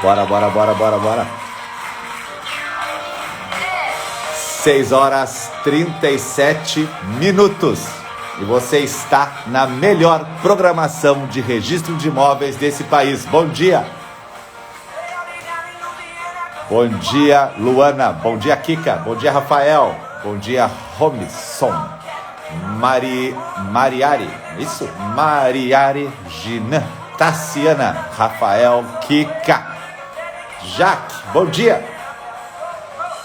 Bora, bora, bora, bora, bora. 6h37. E você está na melhor programação de registro de imóveis desse país. Bom dia. Bom dia, Luana. Bom dia, Kika. Bom dia, Rafael. Bom dia, Romison. Mariari. Isso? Mariari, Gina, Tassiana, Rafael, Kika, Jaque. Bom dia.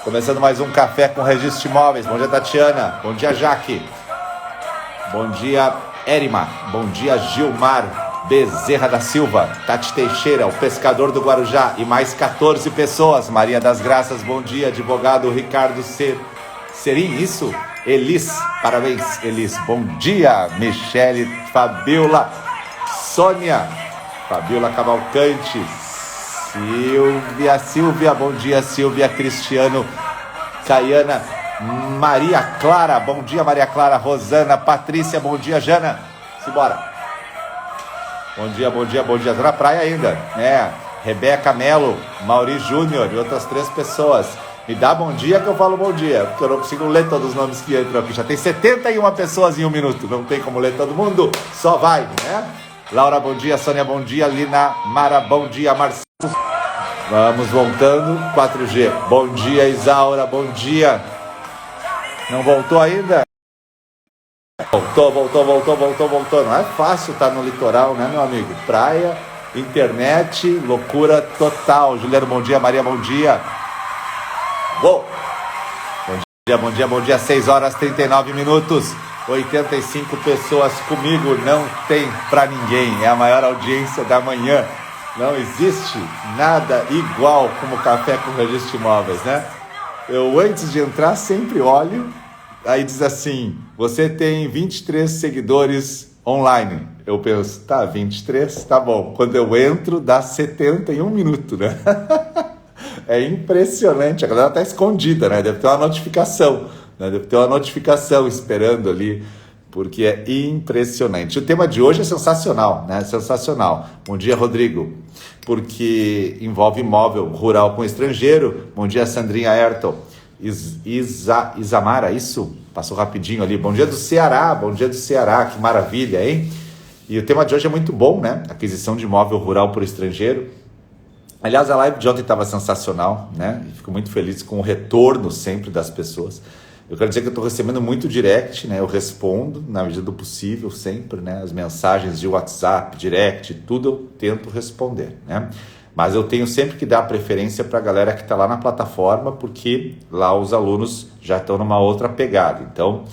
Começando mais um café com registro de imóveis. Bom dia, Tatiana. Bom dia, Jaque. Bom dia, Erima. Bom dia, Gilmar Bezerra da Silva. Tati Teixeira, o pescador do Guarujá. E mais 14 pessoas. Maria das Graças, bom dia. Advogado Ricardo Serim, isso? Elis, parabéns, Elis. Bom dia, Michele, Fabiola, Sônia, Fabiola Cavalcante, Silvia, bom dia, Silvia, Cristiano, Caiana, Maria Clara, bom dia, Maria Clara, Rosana, Patrícia, bom dia, Jana, simbora. Bom dia, bom dia, bom dia, tô na praia ainda, Rebeca Melo, Mauri Júnior e outras 3 pessoas. Me dá bom dia que eu falo bom dia, porque eu não consigo ler todos os nomes que entram aqui. Já tem 71 pessoas em 1 minuto, não tem como ler todo mundo, só vai, né? Laura, bom dia, Sônia, bom dia, Lina, Mara, bom dia, Marcelo. Vamos voltando, 4G. Bom dia, Isaura, bom dia. Não voltou ainda? Voltou. Não é fácil estar no litoral, né, meu amigo? Praia, internet, loucura total. Juliano, bom dia, Maria, bom dia. Uou. Bom dia, 6h39, 85 pessoas comigo, não tem pra ninguém, é a maior audiência da manhã, não existe nada igual como café com registro de imóveis, né? Eu antes de entrar sempre olho, aí diz assim, você tem 23 seguidores online, eu penso, tá, 23, tá bom, quando eu entro dá 71 minutos, né? É impressionante, a galera tá escondida, né? Deve ter uma notificação, esperando ali, porque é impressionante. O tema de hoje é sensacional, né? Sensacional. Bom dia, Rodrigo, porque envolve imóvel rural com estrangeiro. Bom dia, Sandrinha Ayrton. Isamara, isso? Passou rapidinho ali. Bom dia do Ceará, que maravilha, hein? E o tema de hoje é muito bom, né? Aquisição de imóvel rural por estrangeiro. Aliás, a live de ontem estava sensacional, né? E fico muito feliz com o retorno sempre das pessoas. Eu quero dizer que eu estou recebendo muito direct, né? Eu respondo na medida do possível sempre, né? As mensagens de WhatsApp, direct, tudo eu tento responder, né? Mas eu tenho sempre que dar preferência para a galera que está lá na plataforma, porque lá os alunos já estão numa outra pegada. Então,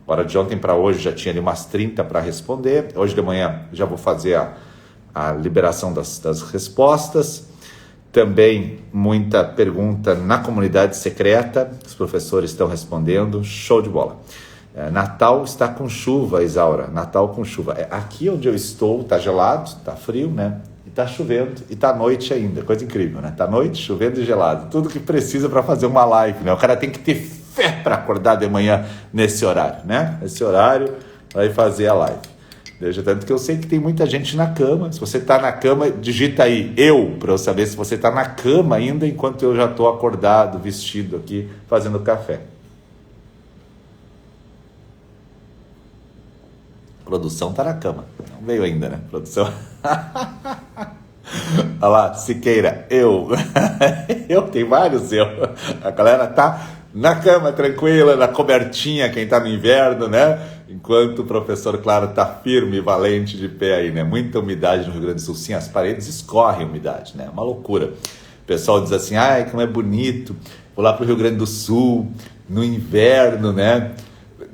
hora de ontem para hoje já tinha ali umas 30 para responder. Hoje de manhã já vou fazer a liberação das respostas. Também muita pergunta na comunidade secreta, os professores estão respondendo, show de bola. Natal está com chuva, Isaura, Natal com chuva. Aqui onde eu estou está gelado, está frio, né? E está chovendo, e está noite ainda, coisa incrível, né? Está noite, chovendo e gelado, tudo que precisa para fazer uma live, né? O cara tem que ter fé para acordar de manhã nesse horário, né? Nesse horário, vai fazer a live. Tanto que eu sei que tem muita gente na cama. Se você está na cama, digita aí eu, para eu saber se você está na cama ainda, enquanto eu já estou acordado, vestido aqui, fazendo café. Produção está na cama. Não veio ainda, né? Produção. Olha lá, Siqueira, eu. Tem vários eu. A galera tá na cama, tranquila, na cobertinha, quem tá no inverno, né? Enquanto o professor, claro, tá firme e valente de pé aí, né? Muita umidade no Rio Grande do Sul. Sim, as paredes escorrem umidade, né? Uma loucura. O pessoal diz assim, ai, como é bonito, vou lá pro Rio Grande do Sul, no inverno, né?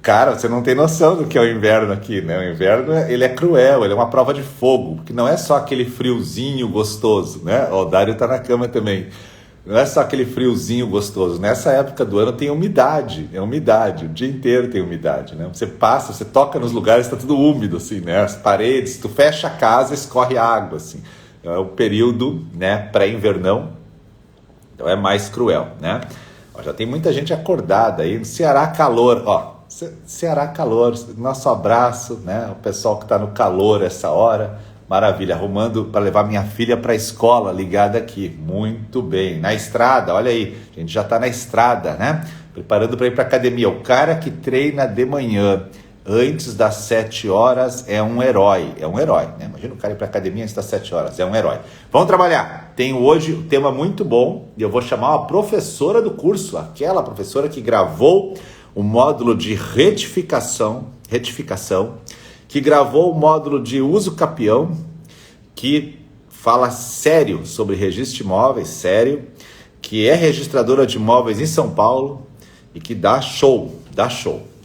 Cara, você não tem noção do que é o inverno aqui, né? O inverno, ele é cruel, ele é uma prova de fogo, porque não é só aquele friozinho gostoso, né? O Dário tá na cama também. Não é só aquele friozinho gostoso. Nessa época do ano tem umidade, o dia inteiro tem umidade, né? Você passa, você toca nos lugares, está tudo úmido, assim, né? As paredes, tu fecha a casa, escorre água, assim. Então, é o período, né, pré-invernão, então é mais cruel, né? Ó, já tem muita gente acordada aí, no Ceará calor, ó. Ceará calor, nosso abraço, né? O pessoal que está no calor essa hora, Maravilha, arrumando para levar minha filha para a escola, ligada aqui. Muito bem. Na estrada, olha aí, a gente já está na estrada, né? Preparando para ir para academia. O cara que treina de manhã, antes das 7 horas, é um herói. É um herói, né? Imagina o cara ir para academia antes das 7 horas, é um herói. Vamos trabalhar. Tenho hoje um tema muito bom e eu vou chamar a professora do curso, aquela professora que gravou o módulo de retificação, que gravou o módulo de uso capião, que fala sério sobre registro de imóveis, sério, que é registradora de imóveis em São Paulo e que dá show,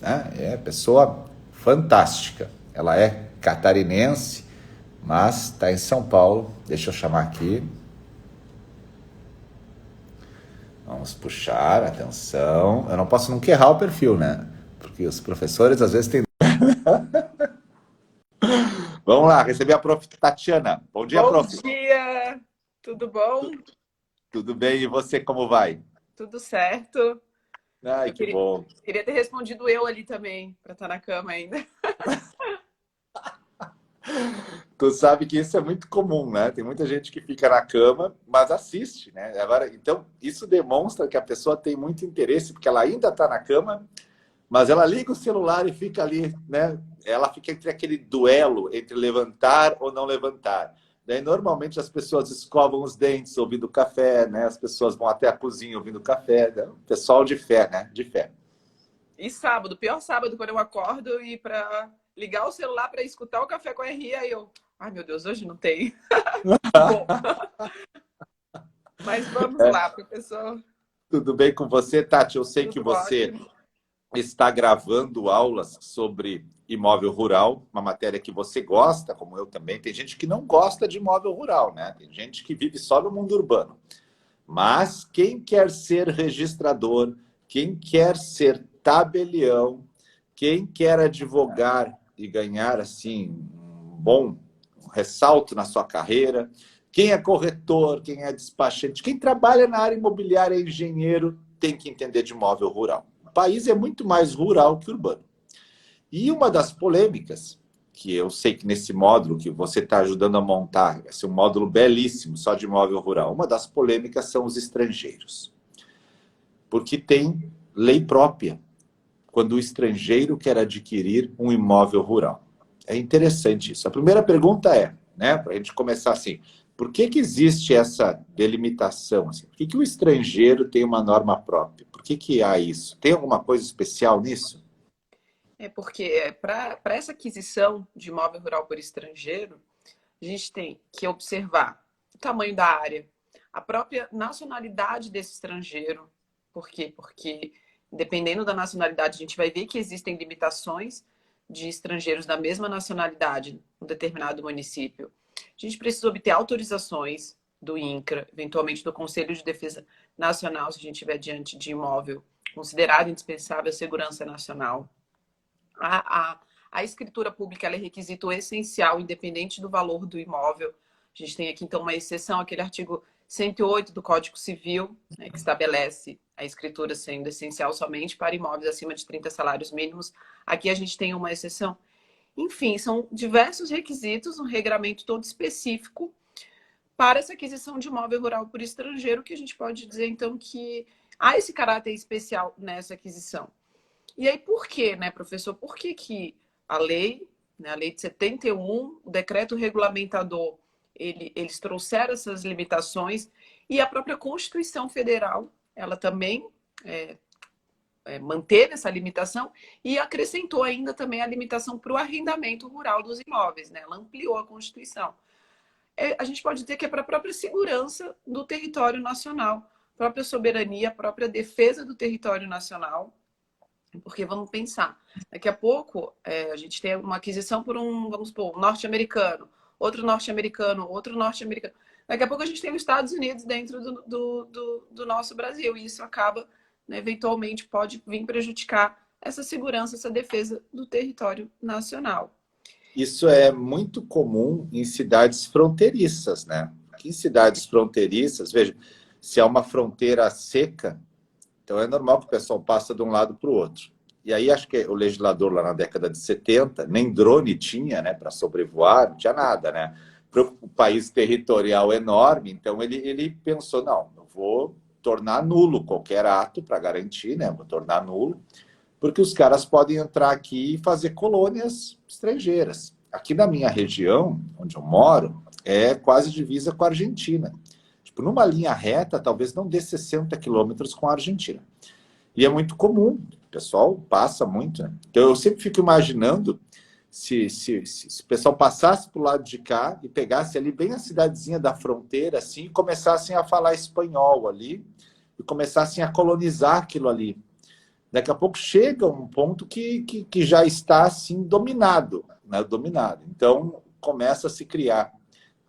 né? É pessoa fantástica. Ela é catarinense, mas está em São Paulo. Deixa eu chamar aqui. Vamos puxar, atenção. Eu não posso nunca errar o perfil, né? Porque os professores às vezes têm... Vamos lá, receber a prof. Tatiana. Bom dia, prof. Bom dia, tudo bom? Tudo bem? E você, como vai? Tudo certo. Ai, que bom. Queria ter respondido eu ali também, para estar na cama ainda. Tu sabe que isso é muito comum, né? Tem muita gente que fica na cama, mas assiste, né? Agora, então, isso demonstra que a pessoa tem muito interesse, porque ela ainda está na cama, mas ela liga o celular e fica ali, né? Ela fica entre aquele duelo entre levantar ou não levantar. Daí, normalmente, as pessoas escovam os dentes ouvindo café, né? As pessoas vão até a cozinha ouvindo café. Né? Pessoal de fé, né? De fé. E sábado, pior sábado, quando eu acordo e para ligar o celular para escutar o Café com a RI, aí eu... Ai, meu Deus, hoje não tem. Bom, mas vamos lá, professor. Tudo bem com você, Tati? Eu sei que Tudo você ótimo. está gravando aulas sobre imóvel rural, uma matéria que você gosta, como eu também. Tem gente que não gosta de imóvel rural, né? Tem gente que vive só no mundo urbano. Mas quem quer ser registrador, quem quer ser tabelião, quem quer advogar e ganhar assim um bom ressalto na sua carreira, quem é corretor, quem é despachante, quem trabalha na área imobiliária, engenheiro, tem que entender de imóvel rural. O país é muito mais rural que urbano. E uma das polêmicas, que eu sei que nesse módulo que você está ajudando a montar, vai ser um módulo belíssimo, só de imóvel rural, uma das polêmicas são os estrangeiros. Porque tem lei própria quando o estrangeiro quer adquirir um imóvel rural. É interessante isso. A primeira pergunta é, né, para a gente começar assim, por que existe essa delimitação? Assim? Por que o estrangeiro tem uma norma própria? Por que há isso? Tem alguma coisa especial nisso? É porque para essa aquisição de imóvel rural por estrangeiro, a gente tem que observar o tamanho da área, a própria nacionalidade desse estrangeiro. Por quê? Porque, dependendo da nacionalidade, a gente vai ver que existem limitações de estrangeiros da mesma nacionalidade em um determinado município. A gente precisa obter autorizações do INCRA, eventualmente do Conselho de Defesa Nacional, se a gente estiver diante de imóvel considerado indispensável à segurança nacional. A escritura pública ela é requisito essencial, independente do valor do imóvel. A gente tem aqui, então, uma exceção, aquele artigo 108 do Código Civil, né, que estabelece a escritura sendo essencial somente para imóveis acima de 30 salários mínimos. Aqui a gente tem uma exceção. Enfim, são diversos requisitos, um regramento todo específico para essa aquisição de imóvel rural por estrangeiro, que a gente pode dizer, então, que há esse caráter especial nessa aquisição. E aí, por quê, né, professor? Por que a lei, né, a lei de 71, o decreto regulamentador, eles trouxeram essas limitações e a própria Constituição Federal, ela também manteve essa limitação e acrescentou ainda também a limitação para o arrendamento rural dos imóveis, né? Ela ampliou a Constituição. A gente pode dizer que é para a própria segurança do território nacional, própria soberania, própria defesa do território nacional. Porque vamos pensar, daqui a pouco a gente tem uma aquisição por vamos supor, um norte-americano, outro norte-americano, outro norte-americano. Daqui a pouco a gente tem os Estados Unidos dentro do nosso Brasil, e isso acaba, né, eventualmente, pode vir prejudicar essa segurança, essa defesa do território nacional. Isso é muito comum em cidades fronteiriças, né? Aqui em cidades fronteiriças, veja, se há uma fronteira seca, então é normal que o pessoal passe de um lado para o outro. E aí acho que o legislador lá na década de 70, nem drone tinha, né, para sobrevoar, não tinha nada, né? o país territorial enorme, então ele pensou, não, eu vou tornar nulo qualquer ato para garantir, né? Vou tornar nulo, porque os caras podem entrar aqui e fazer colônias estrangeiras. Aqui na minha região, onde eu moro, é quase divisa com a Argentina. Tipo, numa linha reta, talvez não dê 60 quilômetros com a Argentina. E é muito comum, o pessoal passa muito, né? Então eu sempre fico imaginando se o pessoal passasse para o lado de cá e pegasse ali bem a cidadezinha da fronteira, assim, e começassem a falar espanhol ali, e começassem a colonizar aquilo ali. Daqui a pouco chega um ponto que já está assim dominado, né? Dominado. Então começa a se criar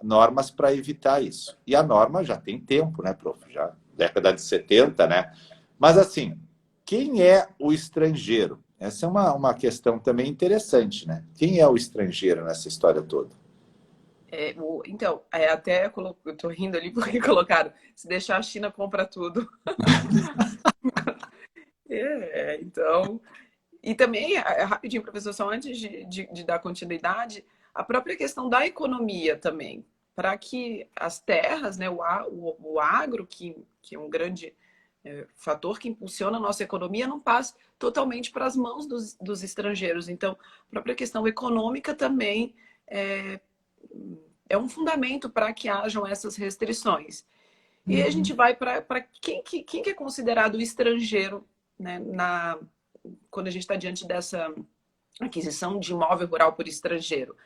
normas para evitar isso. E a norma já tem tempo, né, prof? Já década de 70, né? Mas assim, quem é o estrangeiro? Essa é uma questão também interessante, né? Quem é o estrangeiro nessa história toda? Então, até eu estou rindo ali porque colocaram, se deixar a China compra tudo. Então, e também, rapidinho, professor, só antes de dar continuidade, a própria questão da economia também, para que as terras, né, o agro, que é um grande fator que impulsiona a nossa economia, não passe totalmente para as mãos dos estrangeiros. Então, a própria questão econômica também é um fundamento para que hajam essas restrições. E a gente vai para quem que é considerado estrangeiro, né, quando a gente está diante dessa aquisição de imóvel rural por estrangeiro.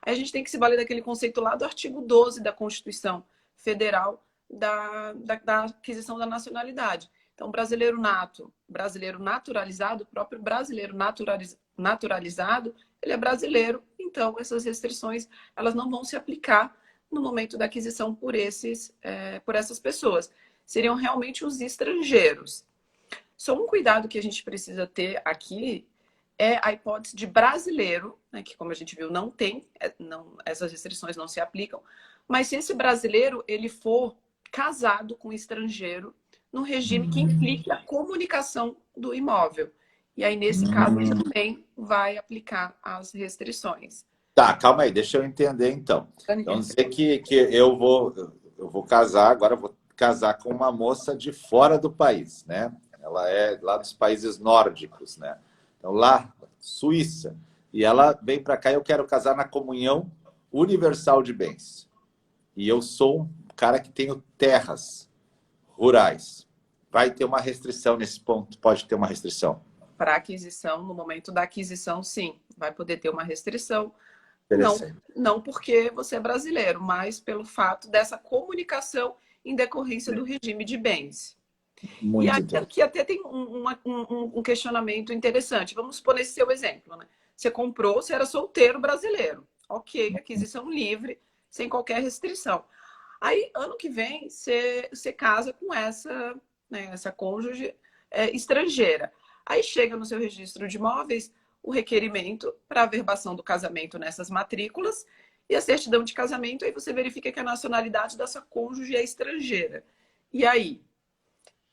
Aí a gente tem que se valer daquele conceito lá do artigo 12 da Constituição Federal da aquisição da nacionalidade. Então, brasileiro nato, brasileiro naturalizado, o próprio brasileiro naturalizado, ele é brasileiro, então essas restrições elas não vão se aplicar no momento da aquisição por essas pessoas. Seriam realmente os estrangeiros. Só um cuidado que a gente precisa ter aqui é a hipótese de brasileiro, né, que como a gente viu não tem, essas restrições não se aplicam, mas se esse brasileiro ele for casado com estrangeiro no regime que implica a comunicação do imóvel. E aí, nesse caso, também vai aplicar as restrições. Tá, calma aí, deixa eu entender então. Então, dizer que eu vou casar, agora eu vou casar com uma moça de fora do país, né? Ela é lá dos países nórdicos, né? Então, lá, Suíça. E ela vem para cá e eu quero casar na comunhão universal de bens. E eu sou um cara que tenho terras rurais. Vai ter uma restrição nesse ponto? Pode ter uma restrição. Para aquisição, no momento da aquisição, sim, vai poder ter uma restrição. Não porque você é brasileiro, mas pelo fato dessa comunicação em decorrência do regime de bens. Muito e aqui até tem um questionamento interessante. Vamos supor esse seu exemplo, né? Você comprou, você era solteiro brasileiro. Ok, aquisição livre, sem qualquer restrição. Aí, ano que vem, você casa com essa cônjuge estrangeira. Aí chega no seu registro de imóveis o requerimento para a averbação do casamento nessas matrículas e a certidão de casamento, aí você verifica que a nacionalidade dessa cônjuge é estrangeira. E aí?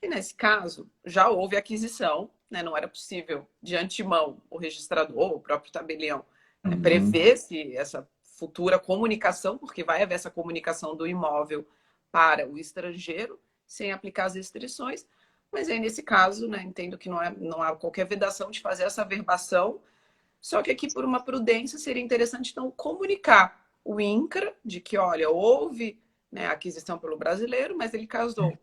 E nesse caso, já houve aquisição, né? Não era possível, de antemão, o registrador, o próprio tabelião, prever se essa futura comunicação, porque vai haver essa comunicação do imóvel para o estrangeiro, sem aplicar as restrições. Mas aí, nesse caso, né, entendo que não há qualquer vedação de fazer essa averbação, só que aqui, por uma prudência, seria interessante, então, comunicar o INCRA de que, olha, houve, né, aquisição pelo brasileiro, mas ele casou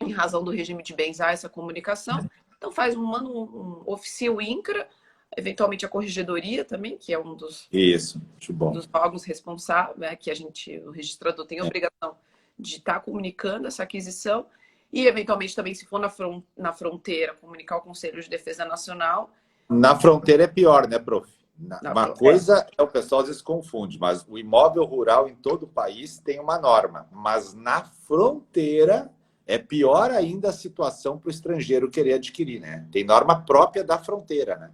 em razão do regime de bens a essa comunicação. Então, oficia o INCRA, eventualmente a corregedoria também, que é um dos órgãos responsáveis, né, que o registrador tem a obrigação de estar comunicando essa aquisição. E, eventualmente, também, se for na fronteira, comunicar ao Conselho de Defesa Nacional. Na fronteira é pior, né, prof? Uma coisa é o pessoal às vezes confunde, mas o imóvel rural em todo o país tem uma norma. Mas na fronteira é pior ainda a situação para o estrangeiro querer adquirir, né? Tem norma própria da fronteira, né?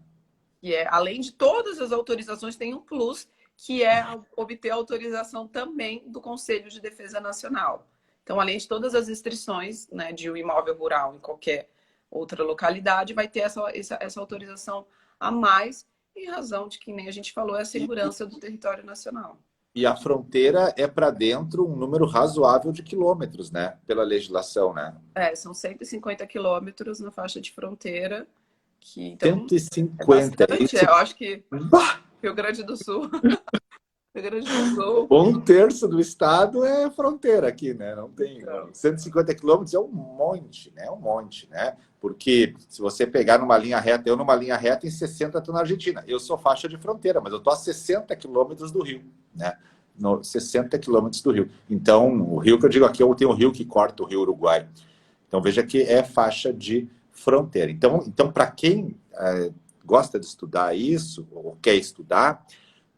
E além de todas as autorizações, tem um plus, que é obter autorização também do Conselho de Defesa Nacional. Então, além de todas as restrições, né, de um imóvel rural em qualquer outra localidade, vai ter essa autorização a mais, em razão de que, nem a gente falou, é a segurança do território nacional. E a fronteira é para dentro um número razoável de quilômetros, né? Pela legislação, né? São 150 quilômetros na faixa de fronteira, que então é 150, bastante. isso. Eu acho que Bah! Rio Grande do Sul, Rio Grande do Sul. Um terço do estado é fronteira aqui, né? Não tem. Então, 150 quilômetros é um monte, né? Um monte, né? Porque se você pegar numa linha reta, eu numa linha reta em 60 estou na Argentina. Eu sou faixa de fronteira, mas eu estou a 60 quilômetros do Rio, né? 60 quilômetros do Rio. Então, o rio que eu digo aqui, eu tenho o rio que corta o Rio Uruguai. Então, veja que é faixa de fronteira. Então para quem gosta de estudar isso, ou quer estudar,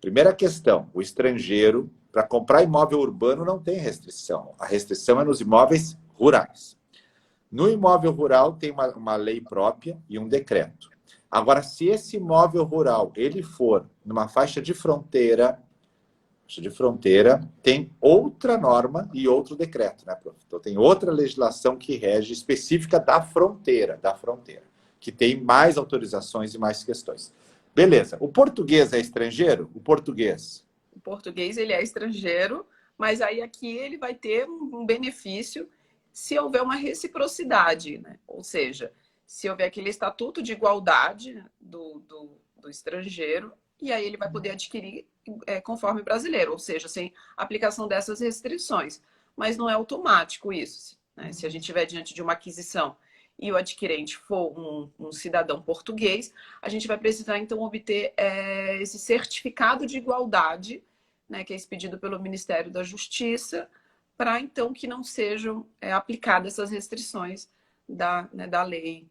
primeira questão, o estrangeiro, para comprar imóvel urbano não tem restrição. A restrição é nos imóveis rurais. No imóvel rural tem uma lei própria e um decreto. Agora, se esse imóvel rural ele for numa faixa de fronteira, tem outra norma e outro decreto, né, prof? Então tem outra legislação que rege específica da fronteira, que tem mais autorizações e mais questões. Beleza. O português é estrangeiro? O português ele é estrangeiro, mas aí aqui ele vai ter um benefício se houver uma reciprocidade, né? Ou seja, se houver aquele estatuto de igualdade do estrangeiro, e aí ele vai poder adquirir conforme brasileiro, ou seja, sem aplicação dessas restrições. Mas não é automático isso, né? Se a gente estiver diante de uma aquisição e o adquirente for um cidadão português, a gente vai precisar, então, obter esse certificado de igualdade, né, que é expedido pelo Ministério da Justiça, para, então, que não sejam aplicadas essas restrições da lei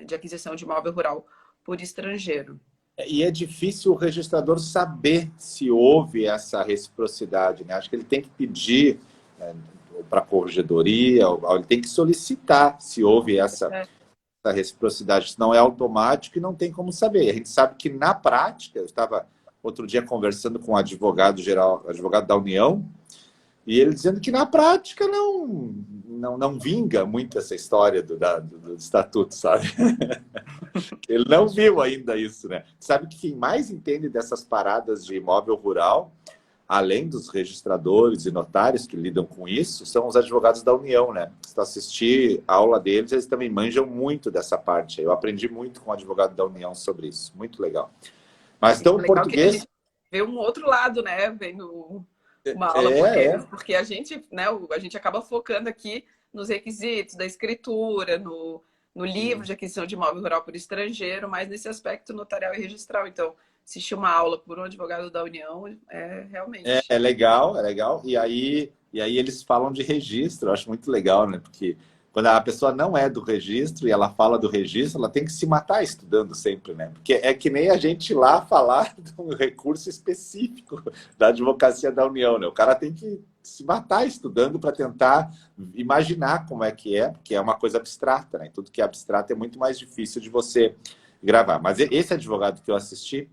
de aquisição de imóvel rural por estrangeiro. E é difícil o registrador saber se houve essa reciprocidade, né? Acho que ele tem que pedir para a corregedoria, ele tem que solicitar se houve essa reciprocidade, senão é automático e não tem como saber. E a gente sabe que na prática, eu estava outro dia conversando com o advogado da União, e ele dizendo que na prática não vinga muito essa história do estatuto, sabe? Ele não viu ainda isso, né? Sabe que quem mais entende dessas paradas de imóvel rural, além dos registradores e notários que lidam com isso, são os advogados da União, né? Se tu assistir a aula deles, eles também manjam muito dessa parte. Eu aprendi muito com o advogado da União sobre isso. Muito legal. Mas então o português... Que a gente vê um outro lado, né? Vendo uma aula por eles, porque a gente, né, a gente acaba focando aqui nos requisitos da escritura, no livro de aquisição de imóvel rural por estrangeiro, mas nesse aspecto notarial e registral. Então, assistir uma aula por um advogado da União realmente... É legal, é legal. E aí eles falam de registro, eu acho muito legal, né? Porque quando a pessoa não é do registro e ela fala do registro, ela tem que se matar estudando sempre, né? Porque é que nem a gente lá falar de um recurso específico da advocacia da União, né? O cara tem que se matar estudando para tentar imaginar como é, porque é uma coisa abstrata, né? E tudo que é abstrato é muito mais difícil de você gravar. Mas esse advogado que eu assisti,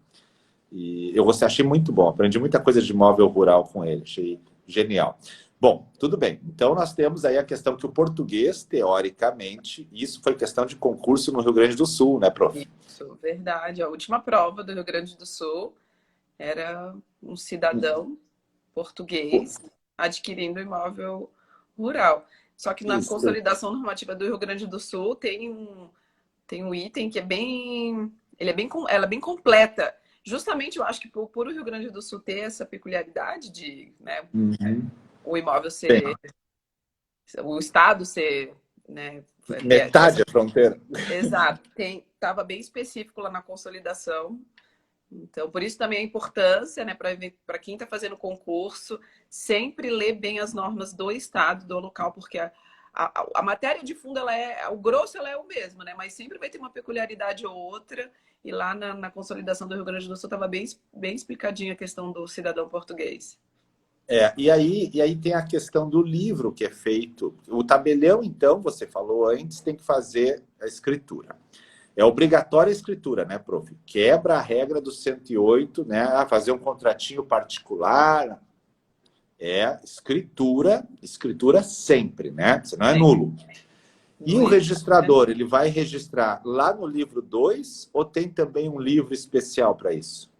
e eu achei muito bom, aprendi muita coisa de imóvel rural com ele, achei genial. Bom, tudo bem. Então, nós temos aí a questão que o português, teoricamente, isso foi questão de concurso no Rio Grande do Sul, né, prof? Isso, verdade. A última prova do Rio Grande do Sul era um cidadão português adquirindo imóvel rural. Só que na consolidação normativa do Rio Grande do Sul tem um item que ela é bem completa. Justamente, eu acho que por o Rio Grande do Sul ter essa peculiaridade de, né, o imóvel ser... o Estado ser... né, metade a fronteira. Exato. Estava bem específico lá na consolidação. Então, por isso também a importância, né, para quem está fazendo concurso, sempre ler bem as normas do Estado, do local, porque a matéria de fundo, o grosso ela é o mesmo, né? Mas sempre vai ter uma peculiaridade ou outra. E lá na consolidação do Rio Grande do Sul estava bem explicadinha a questão do cidadão português. E aí tem a questão do livro que é feito. O tabelião, então, você falou antes, tem que fazer a escritura. É obrigatória a escritura, né, prof? Quebra a regra do 108, né? Fazer um contratinho particular. É escritura sempre, né? Você não é nulo. E o registrador, ele vai registrar lá no livro 2 ou tem também um livro especial para isso?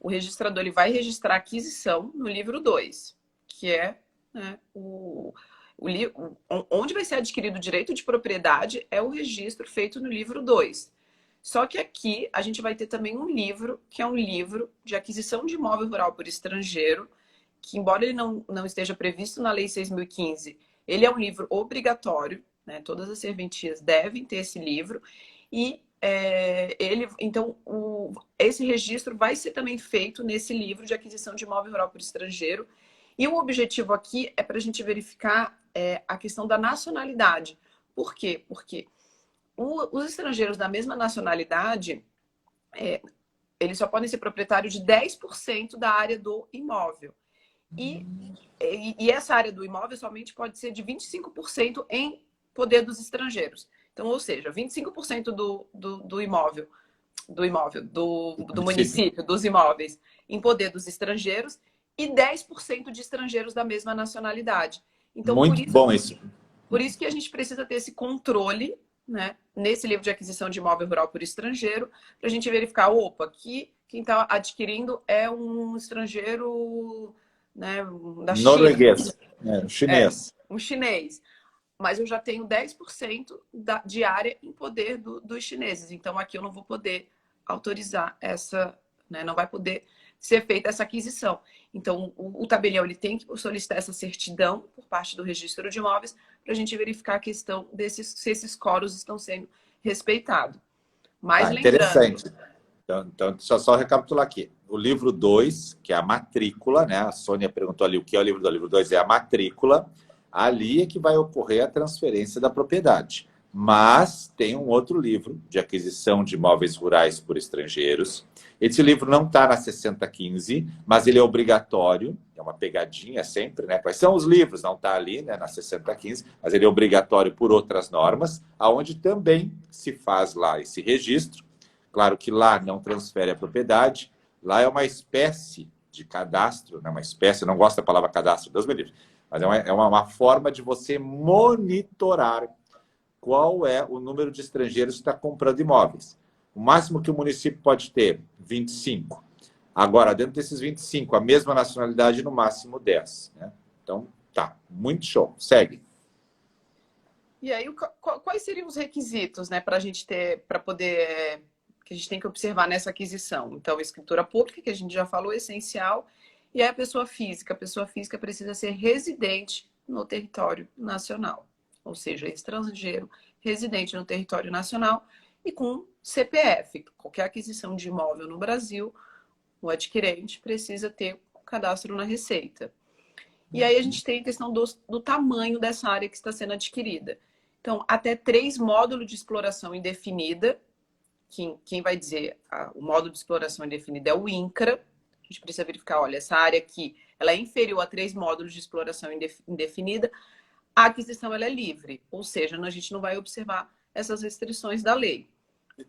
o registrador ele vai registrar a aquisição no livro 2, que é, né, onde vai ser adquirido o direito de propriedade é o registro feito no livro 2. Só que aqui a gente vai ter também um livro, que é um livro de aquisição de imóvel rural por estrangeiro, que embora ele não esteja previsto na Lei 6.015, ele é um livro obrigatório, né? Todas as serventias devem ter esse livro, e então esse registro vai ser também feito nesse livro de aquisição de imóvel rural por estrangeiro, e o objetivo aqui é para a gente verificar a questão da nacionalidade. Por quê? Porque os estrangeiros da mesma nacionalidade, eles só podem ser proprietários de 10% da área do imóvel. E essa área do imóvel somente pode ser de 25% em poder dos estrangeiros. Então, ou seja, 25% do imóvel, do município, dos imóveis em poder dos estrangeiros e 10% de estrangeiros da mesma nacionalidade. Então, muito bom isso. Por isso que a gente precisa ter esse controle, né, nesse livro de aquisição de imóvel rural por estrangeiro, para a gente verificar, opa, aqui quem está adquirindo é um estrangeiro, né, da China. Norueguês, um chinês. Um chinês. Mas eu já tenho 10% de área em poder dos chineses. Então, aqui eu não vou poder autorizar essa, né, não vai poder ser feita essa aquisição. Então, o tabelião ele tem que solicitar essa certidão por parte do registro de imóveis para a gente verificar a questão se esses coros estão sendo respeitados. Mas interessante. Então, deixa eu só recapitular aqui. O livro 2, que é a matrícula, né? A Sônia perguntou ali o que é o livro 2. O livro 2 é a matrícula. Ali é que vai ocorrer a transferência da propriedade. Mas tem um outro livro de aquisição de imóveis rurais por estrangeiros. Esse livro não está na 6015, mas ele é obrigatório. É uma pegadinha sempre, né? Quais são os livros? Não está ali, né, na 6015, mas ele é obrigatório por outras normas, aonde também se faz lá esse registro. Claro que lá não transfere a propriedade. Lá é uma espécie de cadastro, né? Uma espécie, eu não gosto da palavra cadastro, Deus me livre. Mas é uma forma de você monitorar qual é o número de estrangeiros que está comprando imóveis. O máximo que o município pode ter, 25. Agora, dentro desses 25, a mesma nacionalidade, no máximo 10. Né? Então, tá, muito show. Segue. E aí, quais seriam os requisitos, né, para a gente ter, para poder, que a gente tem que observar nessa aquisição? Então, escritura pública, que a gente já falou, é essencial. E aí a pessoa física precisa ser residente no território nacional, ou seja, estrangeiro residente no território nacional e com CPF. Qualquer aquisição de imóvel no Brasil, o adquirente precisa ter um cadastro na Receita. E aí a gente tem a questão do tamanho dessa área que está sendo adquirida. Então, até 3 módulos de exploração indefinida. Quem vai dizer o módulo de exploração indefinida é o INCRA. A gente precisa verificar, olha, essa área aqui, ela é inferior a 3 módulos de exploração indefinida, a aquisição ela é livre, ou seja, a gente não vai observar essas restrições da lei.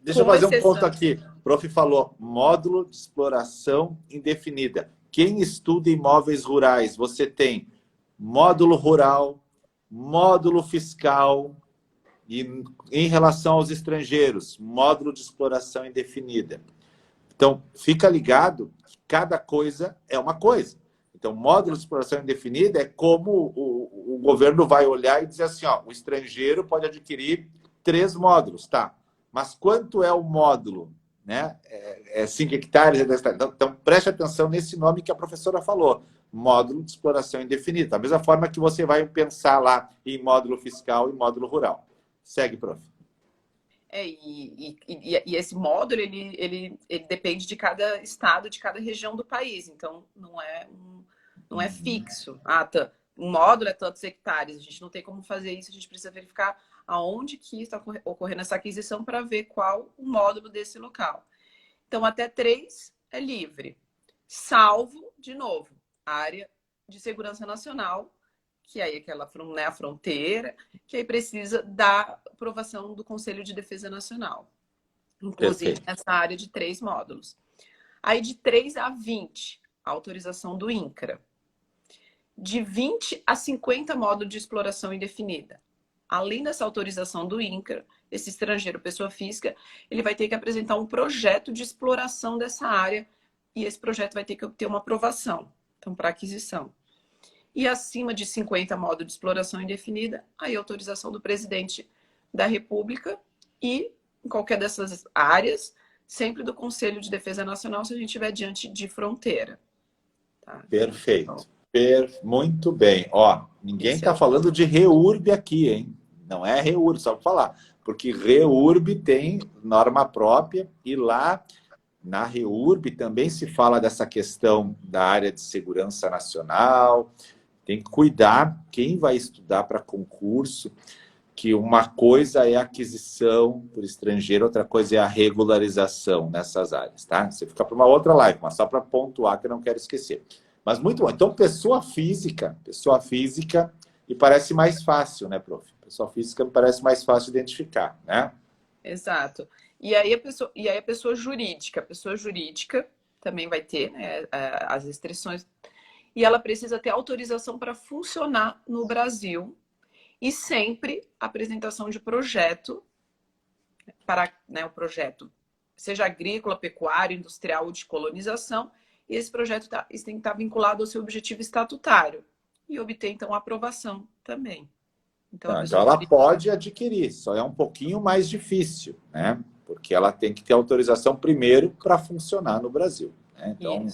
Deixa eu fazer um ponto aqui. O prof falou, módulo de exploração indefinida. Quem estuda imóveis rurais, você tem módulo rural, módulo fiscal, e em relação aos estrangeiros, módulo de exploração indefinida. Então, fica ligado que cada coisa é uma coisa. Então, módulo de exploração indefinida é como o governo vai olhar e dizer assim, ó, o estrangeiro pode adquirir 3 módulos, tá? Mas quanto é o módulo? Né? É 5 hectares? É 10 hectares. Então, preste atenção nesse nome que a professora falou, módulo de exploração indefinida. Da mesma forma que você vai pensar lá em módulo fiscal e módulo rural. Segue, prof. E esse módulo, ele depende de cada estado, de cada região do país. Então, não é fixo. Um módulo é tantos hectares. A gente não tem como fazer isso. A gente precisa verificar aonde que está ocorrendo essa aquisição para ver qual o módulo desse local. Então, até 3 é livre. Salvo, de novo, área de segurança nacional, que aí é aquela, né, a fronteira, que aí precisa da aprovação do Conselho de Defesa Nacional. Inclusive, nessa área de 3 módulos. Aí, de 3 a 20, a autorização do INCRA. De 20 a 50 módulos de exploração indefinida. Além dessa autorização do INCRA, esse estrangeiro, pessoa física, ele vai ter que apresentar um projeto de exploração dessa área e esse projeto vai ter que obter uma aprovação, então, para aquisição. E acima de 50 modos de exploração indefinida, aí autorização do presidente da República e, em qualquer dessas áreas, sempre do Conselho de Defesa Nacional, se a gente estiver diante de fronteira. Tá? Perfeito. Muito bem. Ó, ninguém está falando de REURB aqui, hein? Não é REURB, só para falar. Porque REURB tem norma própria e lá na REURB também se fala dessa questão da área de segurança nacional. Tem que cuidar, quem vai estudar para concurso, que uma coisa é a aquisição por estrangeiro, outra coisa é a regularização nessas áreas, tá? Você fica para uma outra live, mas só para pontuar que eu não quero esquecer. Mas muito bom. Então, pessoa física, e parece mais fácil, né, prof? Pessoa física me parece mais fácil de identificar, né? Exato. E aí a pessoa jurídica também vai ter, né, as restrições, e ela precisa ter autorização para funcionar no Brasil e sempre apresentação de projeto para, né, o projeto, seja agrícola, pecuário, industrial ou de colonização, e esse projeto tem que estar vinculado ao seu objetivo estatutário e obter, então, a aprovação também. Então ela pode adquirir, só é um pouquinho mais difícil, né? Porque ela tem que ter autorização primeiro para funcionar no Brasil, né? Então,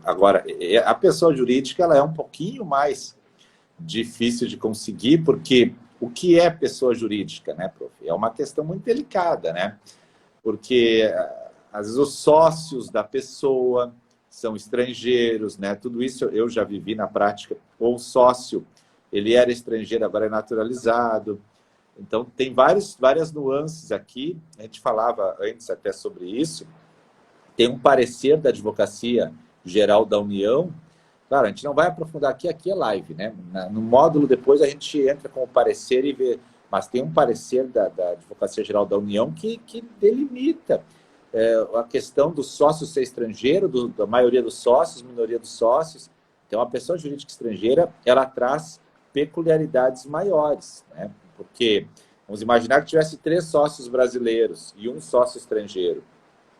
agora, a pessoa jurídica ela é um pouquinho mais difícil de conseguir, porque o que é pessoa jurídica, né, prof? É uma questão muito delicada, né? Porque às vezes os sócios da pessoa são estrangeiros, né? Tudo isso eu já vivi na prática. Ou o sócio, ele era estrangeiro, agora é naturalizado. Então, tem várias nuances aqui. A gente falava antes até sobre isso. Tem um parecer da Advocacia Geral da União. Claro, a gente não vai aprofundar aqui é live, né? No módulo depois a gente entra com o parecer e vê. Mas tem um parecer da Advocacia Geral da União que delimita a questão do sócio ser estrangeiro, da maioria dos sócios, minoria dos sócios. Então, a pessoa jurídica estrangeira, ela traz peculiaridades maiores, né? Porque, vamos imaginar que tivesse 3 sócios brasileiros e um sócio estrangeiro.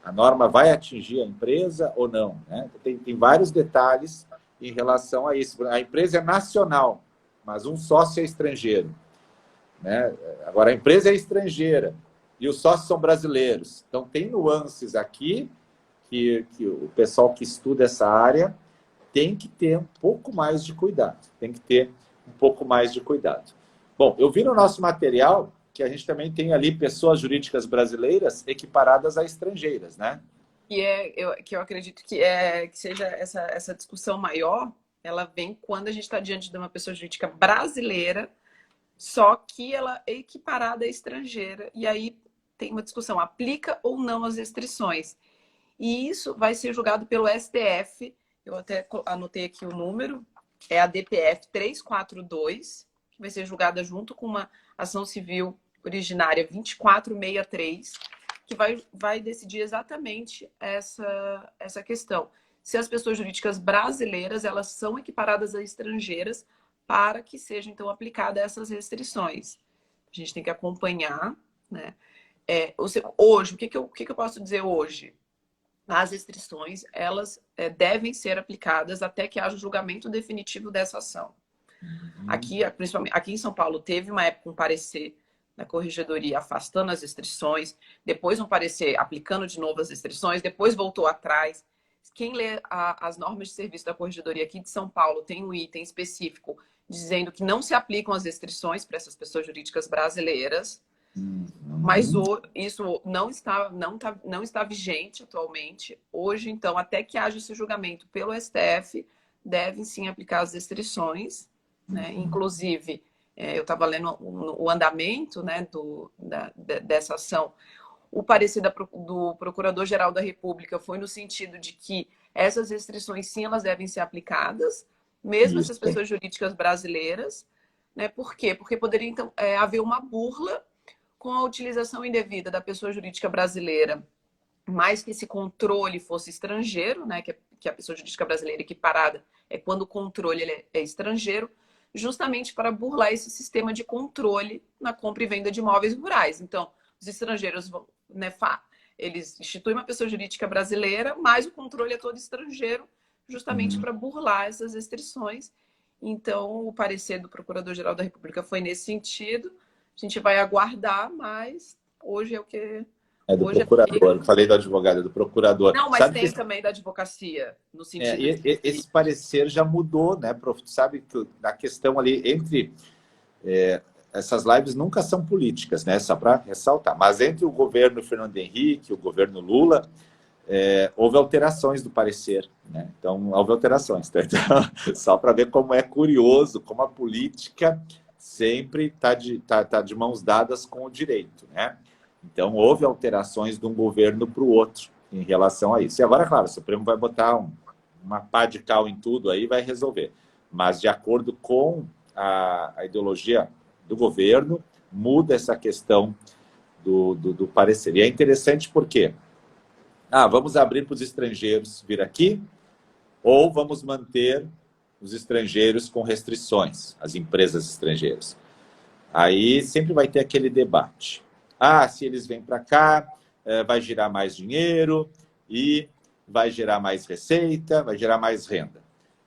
A norma vai atingir a empresa ou não, né? Tem vários detalhes em relação a isso. A empresa é nacional, mas um sócio é estrangeiro, né? Agora, a empresa é estrangeira e os sócios são brasileiros. Então, tem nuances aqui que o pessoal que estuda essa área tem que ter um pouco mais de cuidado. Bom, eu vi no nosso material que a gente também tem ali pessoas jurídicas brasileiras equiparadas a estrangeiras, né? Que eu acredito que seja essa discussão maior, ela vem quando a gente está diante de uma pessoa jurídica brasileira, só que ela é equiparada à estrangeira, e aí tem uma discussão, aplica ou não as restrições. E isso vai ser julgado pelo STF, eu até anotei aqui o número, é a DPF 342, que vai ser julgada junto com uma ação civil originária 2463, que vai decidir exatamente essa questão. Se as pessoas jurídicas brasileiras, elas são equiparadas a estrangeiras para que sejam, então, aplicadas essas restrições. A gente tem que acompanhar, né? Hoje, o que eu posso dizer hoje? As restrições, elas devem ser aplicadas até que haja o julgamento definitivo dessa ação. Principalmente aqui em São Paulo, teve uma época um parecer da Corregedoria afastando as restrições, depois um parecer aplicando de novo as restrições, depois voltou atrás. Quem lê as normas de serviço da Corregedoria aqui de São Paulo tem um item específico dizendo que não se aplicam as restrições para essas pessoas jurídicas brasileiras, mas isso não está vigente atualmente. Hoje, então, até que haja esse julgamento pelo STF, devem sim aplicar as restrições, né? Inclusive, eu estava lendo o andamento, né, dessa ação. O parecer do Procurador-Geral da República foi no sentido de que essas restrições, sim, elas devem ser aplicadas, mesmo essas pessoas jurídicas brasileiras, né? Por quê? Porque poderia, então, haver uma burla com a utilização indevida da pessoa jurídica brasileira, mais que esse controle fosse estrangeiro, né? Que a pessoa jurídica brasileira equiparada é quando o controle é estrangeiro, justamente para burlar esse sistema de controle na compra e venda de imóveis rurais. Então, os estrangeiros vão, né, eles instituem uma pessoa jurídica brasileira, mas o controle é todo estrangeiro, justamente para burlar essas restrições. Então, o parecer do Procurador-Geral da República foi nesse sentido. A gente vai aguardar, mas hoje é o que... É do Hoje é... procurador. Falei do advogado, é do procurador. Não, mas Sabe tem que também da advocacia, no sentido de... esse parecer já mudou, né, prof? Sabe que a questão ali entre... essas lives nunca são políticas, né? Só para ressaltar. Mas entre o governo Fernando Henrique e o governo Lula, houve alterações do parecer, né? Então, houve alterações. Tá? Então, só para ver como é curioso, como a política sempre está de mãos dadas com o direito, né? Então, houve alterações de um governo para o outro em relação a isso. E agora, claro, o Supremo vai botar uma pá de cal em tudo aí e vai resolver. Mas, de acordo com a ideologia do governo, muda essa questão do parecer. E é interessante porque vamos abrir para os estrangeiros vir aqui ou vamos manter os estrangeiros com restrições, as empresas estrangeiras. Aí sempre vai ter aquele debate. Se eles vêm para cá, vai gerar mais dinheiro e vai gerar mais receita, vai gerar mais renda.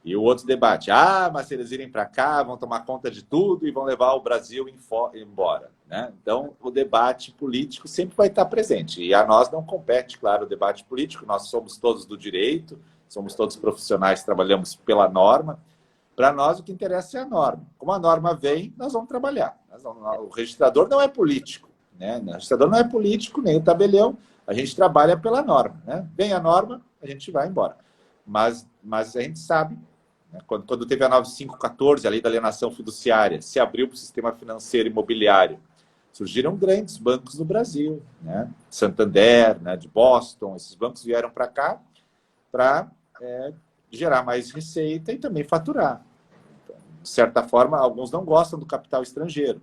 E o outro debate, mas se eles irem para cá, vão tomar conta de tudo e vão levar o Brasil embora. Né? Então, o debate político sempre vai estar presente. E a nós não compete, claro, o debate político. Nós somos todos do direito, somos todos profissionais, trabalhamos pela norma. Para nós, o que interessa é a norma. Como a norma vem, nós vamos trabalhar. O registrador não é político. Né? O registrador não é político, nem o tabelião. A gente trabalha pela norma. Né? Vem a norma, a gente vai embora. Mas a gente sabe, né? Quando teve a 9514, a lei da alienação fiduciária, se abriu para o sistema financeiro imobiliário, surgiram grandes bancos no Brasil, né? Santander, né? De Boston, esses bancos vieram para cá para gerar mais receita e também faturar. Então, de certa forma, alguns não gostam do capital estrangeiro.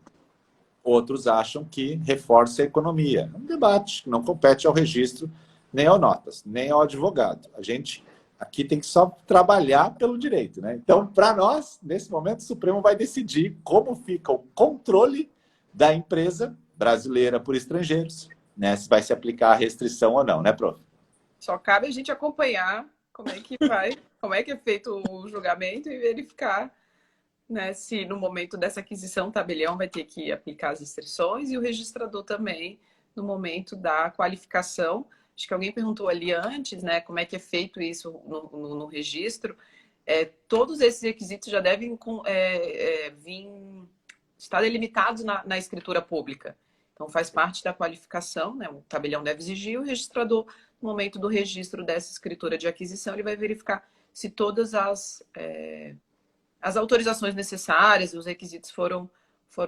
Outros acham que reforça a economia. É um debate que não compete ao registro, nem ao notas, nem ao advogado. A gente aqui tem que só trabalhar pelo direito. Né? Então, para nós, nesse momento, o Supremo vai decidir como fica o controle da empresa brasileira por estrangeiros, né? Se vai se aplicar a restrição ou não, né, prof? Só cabe a gente acompanhar como é que vai, como é que é feito o julgamento e verificar, né, se no momento dessa aquisição o tabelião vai ter que aplicar as restrições e o registrador também no momento da qualificação. Acho que alguém perguntou ali antes, né, como é que é feito isso no registro. Todos esses requisitos já devem estar delimitados na escritura pública. Então, faz parte da qualificação, né? O tabelião deve exigir, o registrador, no momento do registro dessa escritura de aquisição, ele vai verificar se todas as autorizações necessárias e os requisitos foram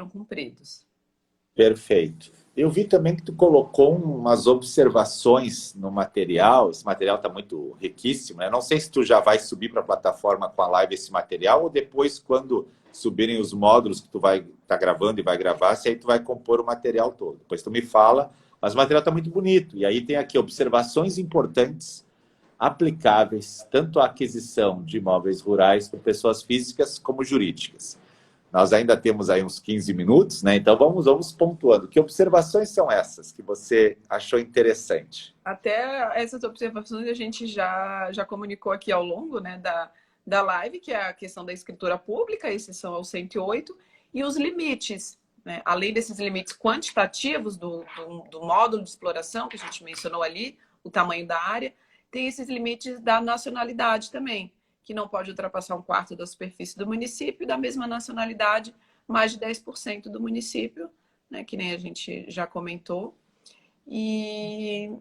cumpridos. Perfeito. Eu vi também que tu colocou umas observações no material. Esse material está muito riquíssimo. Né? Não sei se tu já vai subir para a plataforma com a live esse material ou depois, quando subirem os módulos que tu vai estar gravando e vai gravar, se aí tu vai compor o material todo. Depois tu me fala, mas o material está muito bonito. E aí tem aqui observações importantes, aplicáveis tanto à aquisição de imóveis rurais por pessoas físicas como jurídicas. Nós ainda temos aí uns 15 minutos, né? Então vamos pontuando. Que observações são essas que você achou interessante? Até essas observações a gente já comunicou aqui ao longo, né, da live, que é a questão da escritura pública, exceção ao 108, e os limites, né? Além desses limites quantitativos do módulo de exploração, que a gente mencionou ali, o tamanho da área, tem esses limites da nacionalidade também, que não pode ultrapassar 1/4 da superfície do município, e da mesma nacionalidade, mais de 10% do município, né, que nem a gente já comentou. E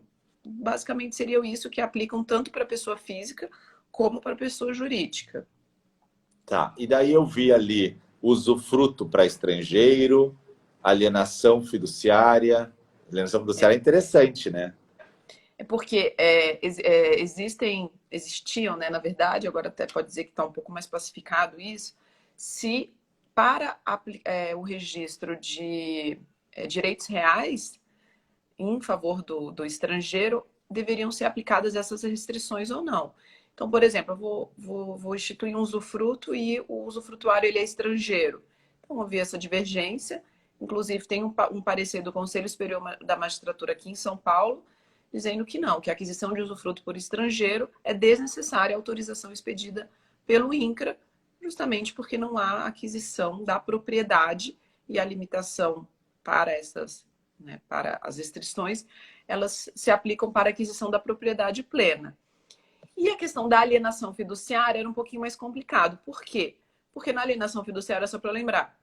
basicamente seria isso que aplicam tanto para pessoa física como para pessoa jurídica. Tá, e daí eu vi ali usufruto para estrangeiro, alienação fiduciária. Alienação fiduciária é interessante, né? É porque existiam, né, na verdade, agora até pode dizer que está um pouco mais pacificado isso, se para o registro de direitos reais em favor do estrangeiro, deveriam ser aplicadas essas restrições ou não. Então, por exemplo, eu vou instituir um usufruto e o usufrutuário ele é estrangeiro. Então, havia essa divergência. Inclusive, tem um parecer do Conselho Superior da Magistratura aqui em São Paulo, dizendo que não, que a aquisição de usufruto por estrangeiro é desnecessária a autorização expedida pelo INCRA, justamente porque não há aquisição da propriedade e a limitação para essas, né, para as restrições, elas se aplicam para a aquisição da propriedade plena. E a questão da alienação fiduciária era um pouquinho mais complicado. Por quê? Porque na alienação fiduciária, só para lembrar,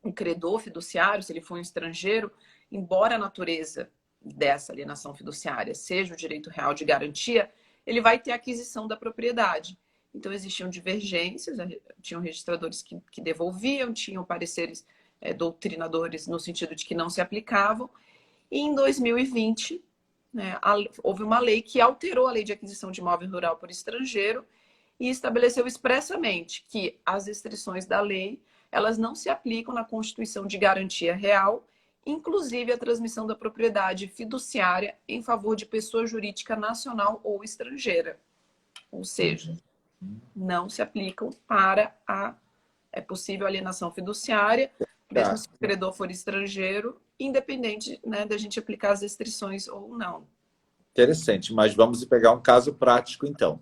o credor fiduciário, se ele for um estrangeiro, embora a natureza dessa alienação fiduciária seja o direito real de garantia, ele vai ter aquisição da propriedade. Então, existiam divergências, tinham registradores que devolviam, tinham pareceres doutrinadores no sentido de que não se aplicavam. E em 2020, né, houve uma lei que alterou a lei de aquisição de imóvel rural por estrangeiro e estabeleceu expressamente que as restrições da lei elas não se aplicam na constituição de garantia real, inclusive a transmissão da propriedade fiduciária em favor de pessoa jurídica nacional ou estrangeira. Ou seja, não se aplicam para a possível alienação fiduciária, mesmo se o credor for estrangeiro, independente, né, da gente aplicar as restrições ou não. Interessante, mas vamos pegar um caso prático, então.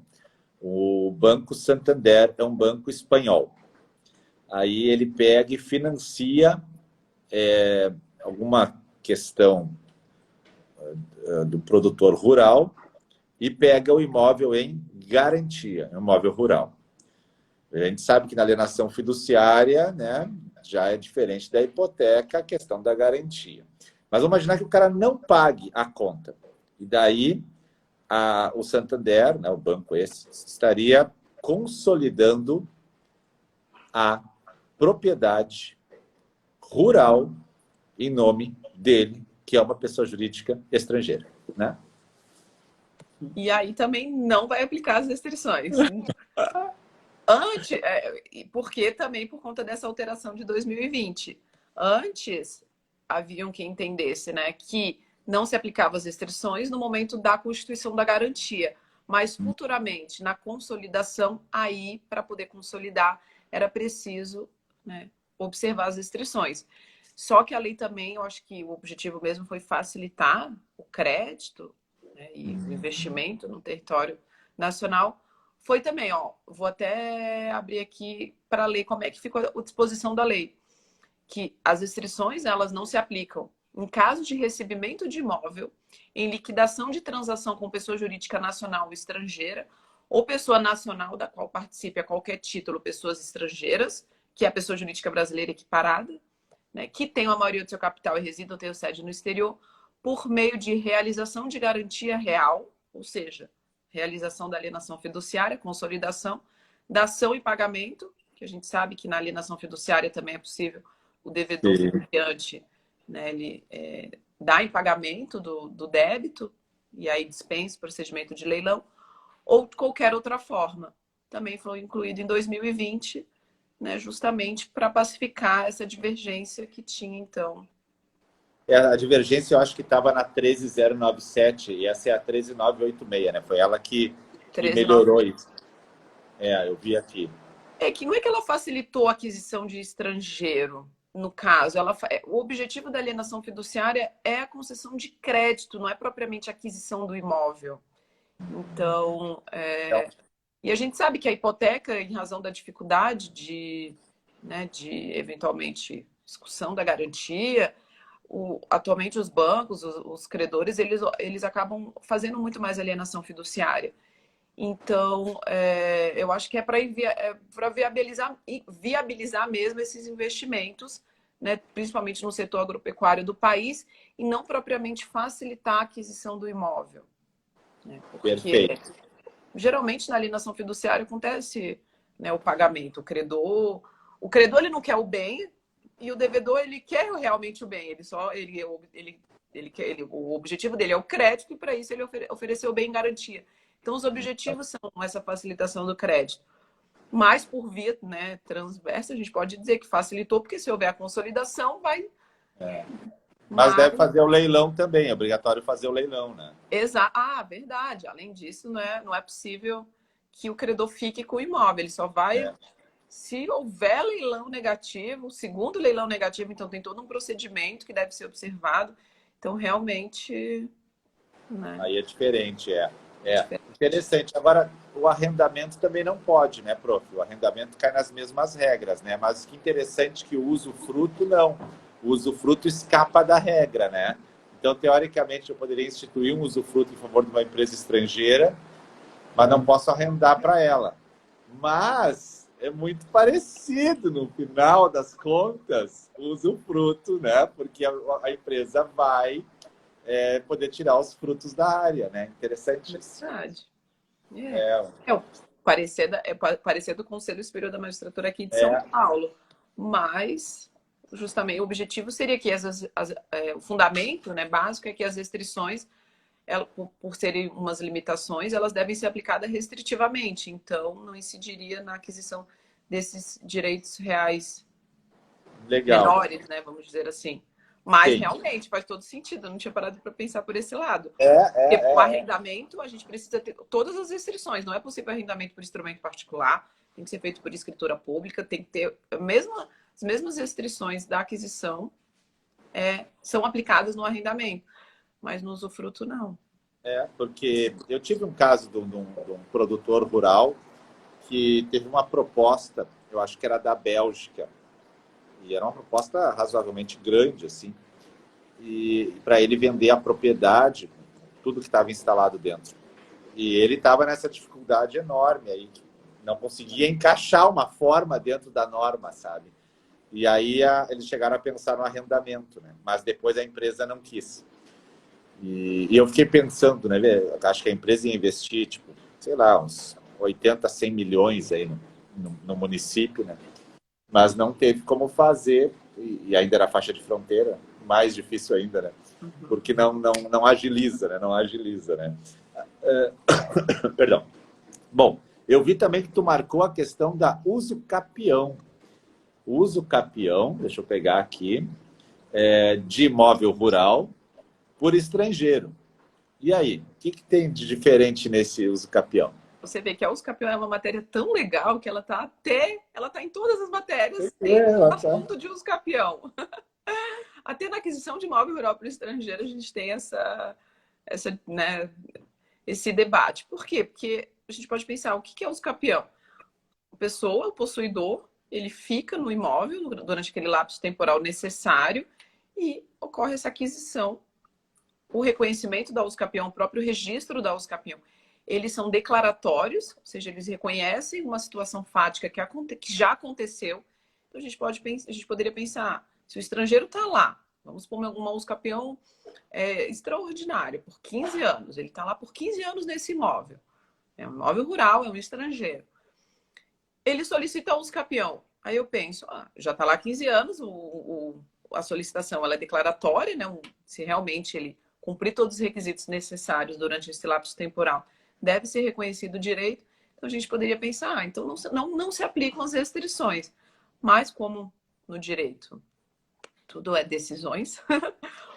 O Banco Santander é um banco espanhol. Aí ele pega e financia alguma questão do produtor rural e pega o imóvel em garantia, um imóvel rural. A gente sabe que na alienação fiduciária, né, já é diferente da hipoteca, a questão da garantia. Mas vamos imaginar que o cara não pague a conta. E daí o Santander, né, o banco esse, estaria consolidando a propriedade rural em nome dele, que é uma pessoa jurídica estrangeira, né? E aí também não vai aplicar as restrições. Porque também por conta dessa alteração de 2020. Antes, haviam quem entendesse, né, que não se aplicavam as restrições no momento da constituição da garantia. Mas futuramente, na consolidação, aí, para poder consolidar, era preciso, né, observar as restrições. Só que a lei também, eu acho que o objetivo mesmo foi facilitar o crédito, né, e o investimento no território nacional. Foi também, ó, vou até abrir aqui para ler como é que ficou a disposição da lei. Que as restrições, elas não se aplicam em caso de recebimento de imóvel, em liquidação de transação com pessoa jurídica nacional ou estrangeira, ou pessoa nacional da qual participe a qualquer título pessoas estrangeiras, que é a pessoa jurídica brasileira equiparada, né, que tem a maioria do seu capital e reside ou tem sede no exterior, por meio de realização de garantia real, ou seja, realização da alienação fiduciária, consolidação, da ação e pagamento, que a gente sabe que na alienação fiduciária também é possível o devedor fiduciante, né, ele dá em pagamento do débito, e aí dispensa o procedimento de leilão, ou qualquer outra forma. Também foi incluído em 2020, né, justamente para pacificar essa divergência que tinha, então. A divergência eu acho que estava na 13097 e essa é a 13986, né? Foi ela que melhorou isso. Eu vi aqui. Que não é que ela facilitou a aquisição de estrangeiro, no caso. O objetivo da alienação fiduciária é a concessão de crédito, não é propriamente a aquisição do imóvel. Então, e a gente sabe que a hipoteca, em razão da dificuldade de eventualmente, discussão da garantia, atualmente os bancos, os credores, eles acabam fazendo muito mais alienação fiduciária. Então, eu acho que é para viabilizar mesmo esses investimentos, né, principalmente no setor agropecuário do país, e não propriamente facilitar a aquisição do imóvel. Né, porque, perfeito. Geralmente, na alienação fiduciária, acontece, né, o pagamento. O credor ele não quer o bem, e o devedor ele quer realmente o bem. O objetivo dele é o crédito, e para isso ele ofereceu o bem em garantia. Então, os objetivos são essa facilitação do crédito. Mas, por via, né, transversa, a gente pode dizer que facilitou, porque se houver a consolidação, vai... Mas deve fazer o leilão também, é obrigatório fazer o leilão, né? Exato. Verdade. Além disso, não é possível que o credor fique com o imóvel. Ele só vai... Se houver leilão negativo, segundo leilão negativo, então tem todo um procedimento que deve ser observado. Então, realmente... né? Aí é diferente, é. Interessante. Agora, o arrendamento também não pode, né, prof? O arrendamento cai nas mesmas regras, né? Mas que interessante que o usufruto não. O usufruto escapa da regra, né? Então, teoricamente, eu poderia instituir um usufruto em favor de uma empresa estrangeira, mas não posso arrendar para ela. Mas é muito parecido, no final das contas, o usufruto, né? Porque a empresa vai poder tirar os frutos da área, né? Interessante isso. Verdade. É, É o parecer do Conselho Superior da Magistratura aqui de São é, Paulo. Mas, justamente, o objetivo seria que o fundamento, né, básico é que as restrições, por serem umas limitações, elas devem ser aplicadas restritivamente. Então, não incidiria na aquisição desses direitos reais legal. menores, né, vamos dizer assim. Mas, Sim. realmente, faz todo sentido. Eu não tinha parado para pensar por esse lado. Porque o arrendamento, a gente precisa ter todas as restrições. Não é possível arrendamento por instrumento particular, tem que ser feito por escritura pública, tem que ter as mesmas restrições da aquisição são aplicadas no arrendamento, mas no usufruto não. Porque eu tive um caso de um produtor rural que teve uma proposta, eu acho que era da Bélgica, e era uma proposta razoavelmente grande, assim, e para ele vender a propriedade, tudo que estava instalado dentro. E ele estava nessa dificuldade enorme aí, não conseguia encaixar uma forma dentro da norma, sabe? E aí eles chegaram a pensar no arrendamento, né? Mas depois a empresa não quis. E eu fiquei pensando, né? Acho que a empresa ia investir, tipo, sei lá, uns 80, 100 milhões aí no município, né? Mas não teve como fazer, e ainda era faixa de fronteira, mais difícil ainda, né? Porque não agiliza, né? Não agiliza, né? Perdão. Bom, eu vi também que tu marcou a questão da uso capião. Uso capião, deixa eu pegar aqui, de imóvel rural por estrangeiro. E aí, o que tem de diferente nesse uso capião? Você vê que a uso capião é uma matéria tão legal que ela está em todas as matérias, tem assunto de uso capião. Até na aquisição de imóvel rural para o estrangeiro a gente tem né, esse debate. Por quê? Porque a gente pode pensar, o que é uso capião? A pessoa, o possuidor, ele fica no imóvel durante aquele lapso temporal necessário e ocorre essa aquisição. O reconhecimento da usucapião, o próprio registro da usucapião, eles são declaratórios, ou seja, eles reconhecem uma situação fática que já aconteceu. Então a gente poderia pensar, se o estrangeiro está lá, vamos pôr uma usucapião extraordinária, por 15 anos, ele está lá por 15 anos nesse imóvel. É um imóvel rural, é um estrangeiro. Ele solicita a usucapião. Aí eu penso, já está lá há 15 anos, a solicitação ela é declaratória, né? Se realmente ele cumprir todos os requisitos necessários durante esse lapso temporal, deve ser reconhecido o direito. Então a gente poderia pensar, então não se aplicam as restrições. Mas como no direito tudo é decisões,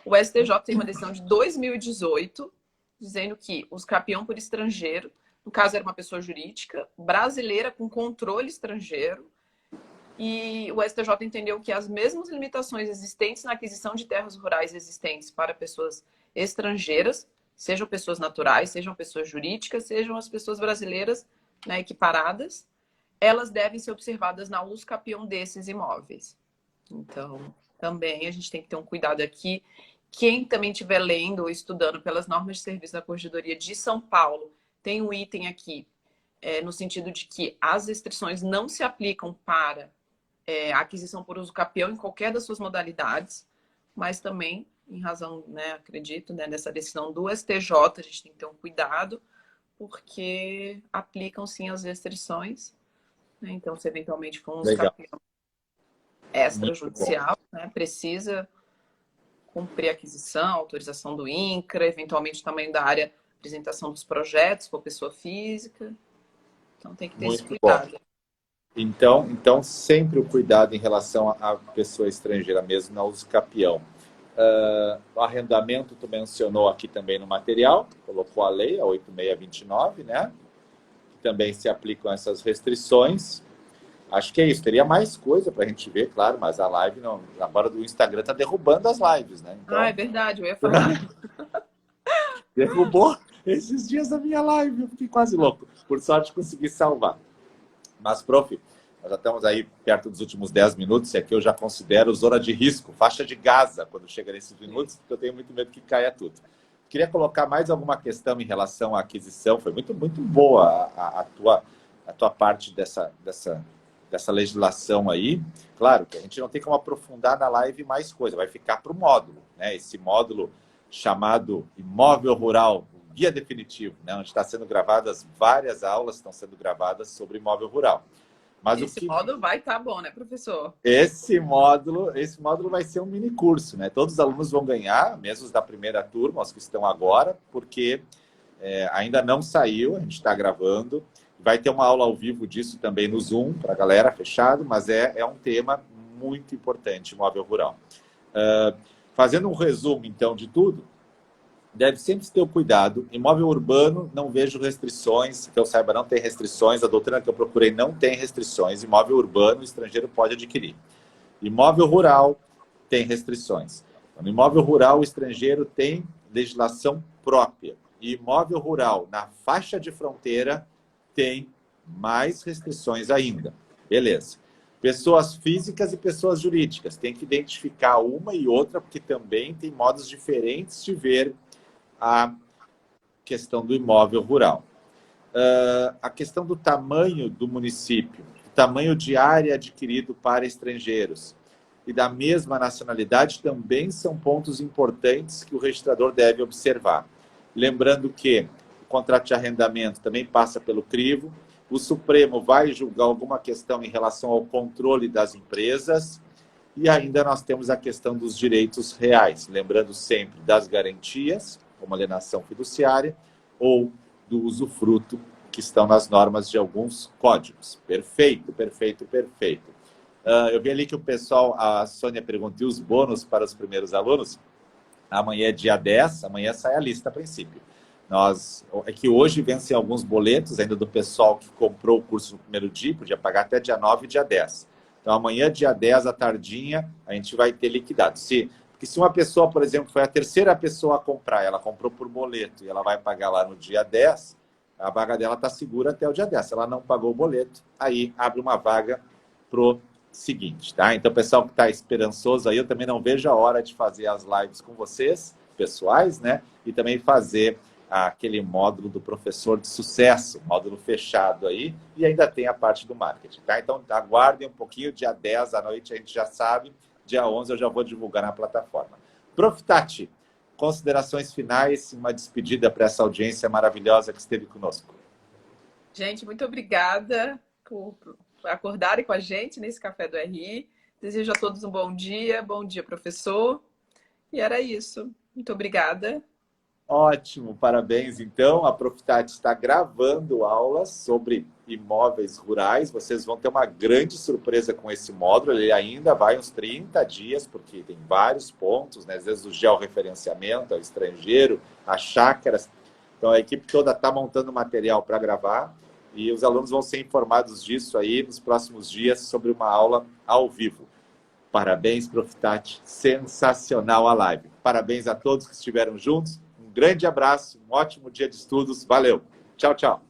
o STJ tem uma decisão de 2018 dizendo que os capião por estrangeiro, no caso era uma pessoa jurídica, brasileira com controle estrangeiro, e o STJ entendeu que as mesmas limitações existentes na aquisição de terras rurais existentes para pessoas estrangeiras, sejam pessoas naturais, sejam pessoas jurídicas, sejam as pessoas brasileiras, né, equiparadas, elas devem ser observadas na uso capião desses imóveis. Então, também a gente tem que ter um cuidado aqui. Quem também estiver lendo ou estudando pelas normas de serviço da Corregedoria de São Paulo, tem um item aqui, no sentido de que as restrições não se aplicam para a aquisição por uso capião em qualquer das suas modalidades, mas também, em razão, né, acredito, né, dessa decisão do STJ, a gente tem que ter um cuidado, porque aplicam sim as restrições, né? Então, se eventualmente for um uso capião extrajudicial, né, precisa cumprir a aquisição, autorização do INCRA, eventualmente o tamanho da área, apresentação dos projetos por pessoa física. Então tem que ter esse cuidado. Bom. Então, sempre o cuidado em relação à pessoa estrangeira mesmo, na uso capião. O arrendamento, tu mencionou aqui também no material, colocou a lei, a 8629, né? Que também se aplicam essas restrições. Acho que é isso. Teria mais coisa para a gente ver, claro, mas a live não. Agora do Instagram tá derrubando as lives, né? Então... é verdade, eu ia falar. Derrubou esses dias a minha live, eu fiquei quase louco. Por sorte, consegui salvar. Mas, prof, nós já estamos aí perto dos últimos 10 minutos, e aqui eu já considero zona de risco, faixa de Gaza, quando chega nesses minutos, porque eu tenho muito medo que caia tudo. Queria colocar mais alguma questão em relação à aquisição. Foi muito boa a tua parte dessa legislação aí. Claro que a gente não tem como aprofundar na live mais coisa, vai ficar para o módulo, né? Esse módulo chamado Imóvel Rural, o guia definitivo, né? Onde está sendo gravadas várias aulas, estão sendo gravadas sobre imóvel rural. Mas esse módulo vai estar bom, né, professor? Esse módulo vai ser um mini curso, né? Todos os alunos vão ganhar, mesmo os da primeira turma, os que estão agora, porque ainda não saiu, a gente está gravando. Vai ter uma aula ao vivo disso também no Zoom, para a galera, fechado, mas é um tema muito importante, imóvel rural. Fazendo um resumo, então, de tudo, deve sempre ter o cuidado. Imóvel urbano, não vejo restrições, que eu saiba, não tem restrições. A doutrina que eu procurei não tem restrições. Imóvel urbano, o estrangeiro pode adquirir. Imóvel rural, tem restrições. No imóvel rural, o estrangeiro tem legislação própria. E imóvel rural, na faixa de fronteira, tem mais restrições ainda. Beleza. Pessoas físicas e pessoas jurídicas. Tem que identificar uma e outra, porque também tem modos diferentes de ver a questão do imóvel rural. A questão do tamanho do município, o tamanho de área adquirido para estrangeiros e da mesma nacionalidade também são pontos importantes que o registrador deve observar. Lembrando que o contrato de arrendamento também passa pelo crivo, o Supremo vai julgar alguma questão em relação ao controle das empresas e ainda nós temos a questão dos direitos reais, lembrando sempre das garantias, como alienação fiduciária, ou do usufruto, que estão nas normas de alguns códigos. Perfeito. Eu vi ali que o pessoal, a Sônia perguntou, e os bônus para os primeiros alunos? Amanhã é dia 10, amanhã sai a lista a princípio. É que hoje vencem alguns boletos ainda do pessoal que comprou o curso no primeiro dia, podia pagar até dia 9 e dia 10. Então, amanhã, dia 10, à tardinha, a gente vai ter liquidado. Porque se uma pessoa, por exemplo, foi a terceira pessoa a comprar, ela comprou por boleto e ela vai pagar lá no dia 10, a vaga dela está segura até o dia 10. Se ela não pagou o boleto, aí abre uma vaga pro seguinte, tá? Então, pessoal que está esperançoso aí, eu também não vejo a hora de fazer as lives com vocês, pessoais, né? E também fazer aquele módulo do professor de sucesso, módulo fechado aí, e ainda tem a parte do marketing, tá? Então, aguardem um pouquinho, dia 10 à noite a gente já sabe, dia 11 eu já vou divulgar na plataforma. Prof. Tati, considerações finais, uma despedida para essa audiência maravilhosa que esteve conosco. Gente, muito obrigada por acordarem com a gente nesse Café do RI. Desejo a todos um bom dia, professor. E era isso. Muito obrigada. Ótimo, parabéns. Então, a Prof. Tati está gravando aulas sobre imóveis rurais. Vocês vão ter uma grande surpresa com esse módulo. Ele ainda vai uns 30 dias, porque tem vários pontos, né? Às vezes o georreferenciamento, o estrangeiro, as chácaras. Então, a equipe toda está montando material para gravar e os alunos vão ser informados disso aí nos próximos dias sobre uma aula ao vivo. Parabéns, Prof. Tati. Sensacional a live. Parabéns a todos que estiveram juntos. Um grande abraço, um ótimo dia de estudos. Valeu. Tchau, tchau.